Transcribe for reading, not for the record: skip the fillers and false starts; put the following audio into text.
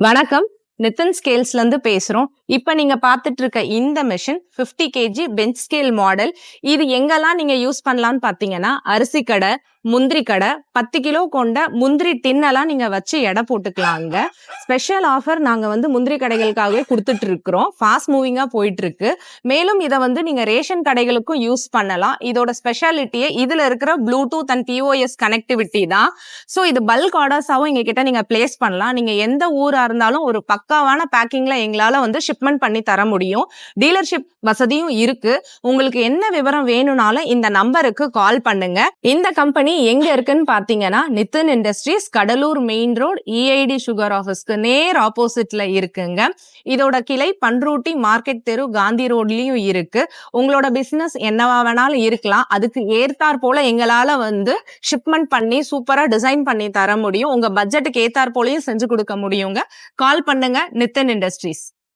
வணக்கம். நித்தின் ஸ்கேல்ஸ்ல இருந்து பேசுறோம். இப்ப நீங்க பார்த்துட்டு இருக்க இந்த machine 50 KG bench scale model. இது எங்கெல்லாம் நீங்க யூஸ் பண்ணலாம்னு பார்த்தீங்கன்னா, அரிசி கடை, முந்திரி கடை, 10 கிலோ கொண்ட முந்திரி டின்னெல்லாம் நீங்க வச்சு எடை போட்டுக்கலாங்க. ஸ்பெஷல் ஆஃபர் நாங்க முந்திரி கடைகளுக்காகவே குடுத்துட்டு இருக்கிறோம். ஃபாஸ்ட் மூவிங்கா போயிட்டு இருக்கு. மேலும் இத நீங்க ரேஷன் கடைகளுக்கும் யூஸ் பண்ணலாம். இதோட ஸ்பெஷாலிட்டியே இதுல இருக்கிற ப்ளூடூத் அண்ட் பிஓஎஸ் கனெக்டிவிட்டி தான். சோ இது பல்க் ஆர்டர்ஸாவும் எங்க கிட்ட நீங்க பிளேஸ் பண்ணலாம். நீங்க எந்த ஊரா இருந்தாலும் ஒரு பக்காவான பேக்கிங்ல எங்களால ஷிப்மெண்ட் பண்ணி தர முடியும். டீலர்ஷிப் வசதியும் இருக்கு. உங்களுக்கு என்ன விவரம் வேணும்னாலும் இந்த நம்பருக்கு கால் பண்ணுங்க. இந்த கம்பெனி எங்க இருக்குன்னு பாத்தீங்கன்னா, Nithin industries, Cuddalore main road, EID sugar ஆபீஸ்க்கு நேர் ஆப்போசிட்ல இருக்குங்க. இதோட கிளை பண்ருட்டி மார்க்கெட் தெரு, காந்தி ரோட்லயும் இருக்கு. உங்களோட பிசினஸ் என்னவா வேணாலும் இருக்கலாம். அதுக்கு ஏற்றாற் போல எங்களால ஷிப்மெண்ட் பண்ணி சூப்பரா டிசைன் பண்ணி தர முடியும். உங்க பட்ஜெட்டுக்கு ஏத்தாற் போலயும் செஞ்சு கொடுக்க முடியுங்க. கால் பண்ணுங்க. நித்தின் இண்டஸ்ட்ரீஸ்.